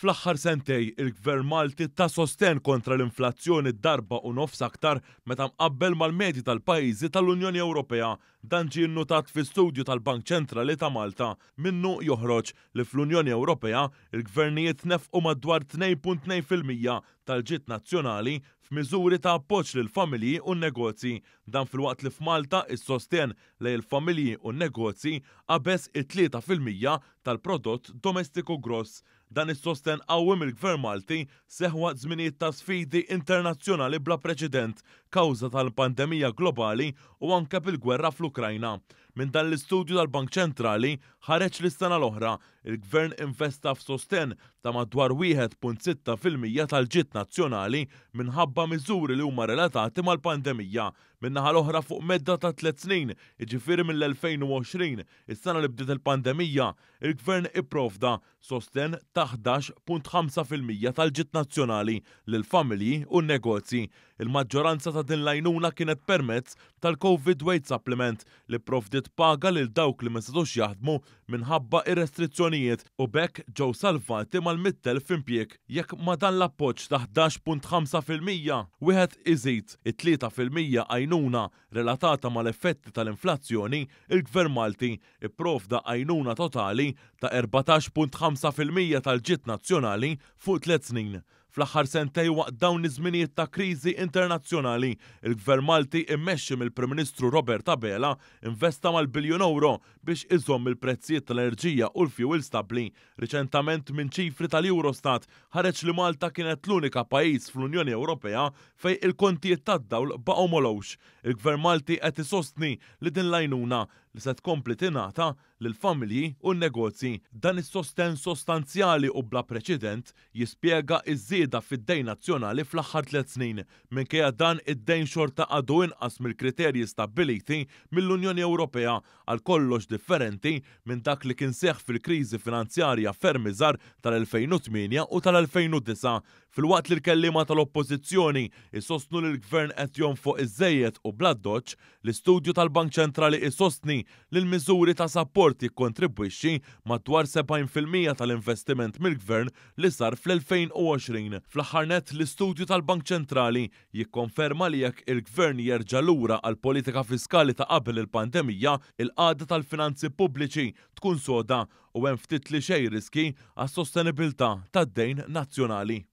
Fl-aħħar sentej, il-Gvern Malti ta' sosten kontra l-inflazzjoni darba u nofs aktar meta mqabbel mal-medji tal-pajjiżi tal-Unjoni Ewropea. Dan ġie nnutat fi studju tal-Bank Ċentrali ta' Malta minnu joħroġ li fl-Unjoni Ewropea il-gvernijiet nefqu madwar 2.2% tal-ġid nazzjonali f'miżuri ta' appoġġ lil familji u n-negozji. Dan filwaqt li f'Malta is-sosten lejn il-familji u n-negozji qabeż it-3% tal-prodott domestiku gross. Dan is-sosten qawwem il-Gvern Malti seħħ waqt żminijiet ta' sfidi internazzjonali bla preċedent kawża tal-pandemija globali u anke bil-gwerra fl-Ukrajna. Minn dan l-istudju tal-Bank Ċentrali ħareġ l-sena l-oħra il-Gvern investa f'sosten ta' madwar 1.6% tal-ġid nazzjonali minħabba miżuri li huma relatati mal-pandemija. Min-naħa l-oħra fuq medda ta' 3 snin, jiġifieri mill-2020, is-sena li bdiet il-pandemija, il-Gvern ipprovda sosten ta' 11.5% tal-ġid nazzjonali lil familji u n-negozji. Il-maġġoranza ta' din l-għajnuna kienet permezz tal-Covid Wage Supplement li provdiet paga lil dawk li ma setgħux jaħdmu minħabba ir-restrizzjonijiet u bekk ġew salvati mal-100,000 impjieg. Jekk ma dan l-appoġġ ta' 11.5% wieħed iżid it-3% għajnuna relatata mal-effetti tal-inflazzjoni, il-Gvern Malti ipprovda għajnuna totali ta' 14.5% tal-ġid nazzjonali fuq 3 snin. Fl-aħħar sentej waqt dawn iż-żminijiet ta' kriżi internazzjonali, il-Gvern Malti immexxi mill-Prim Ministru Robert Abela investa mal-biljun euro biex iżomm il-prezzijiet tal-enerġija u l-fjuwil stabbli. Riċentament minn ċifri tal-Eurostat ħareġ li Malta kienet l-unika pajjiż fl-Unjoni Ewropea fejn il-kontijiet tad-dawl baqgħu molowx. Il-Gvern Malti qed isostni li din l-għajnuna li se tkompli tingħata lill-familji u n-negozji. Dan is-sosten sostanzjali u bla preċedent jispjega iż-żieda fid-dejn nazzjonali fl-aħħar 3 snin. Minkejja dan id-dejn xorta għadu inqas mill-kriterji stabbiliti mill-Unjoni Ewropea għal kollox differenti minn dak li kien seħħ fil-kriżi finanzjarja ferm iżgħar tal-2008 u tal-2009. Filwaqt li l-kelliema tal-Oppożizzjoni isostnu li l-Gvern qed jonfoq iż-żejjed u bla doċċ, l-istudju tal-Bank Ċentrali isostni li l-miżuri ta' sapport jikkontribwixxi madwar 70% tal-investiment mill-Gvern li sar fl-2020. Fl-aħħar nett l-istudju tal-Bank Ċentrali jikkonferma li jekk il-Gvern jerġa' lura għal politika fiskali ta' qabel il-pandemija, il-qagħda tal-finanzi pubbliċi tkun soda u hemm ftit li xejn riski għas-sostenibilità tad-dejn nazzjonali.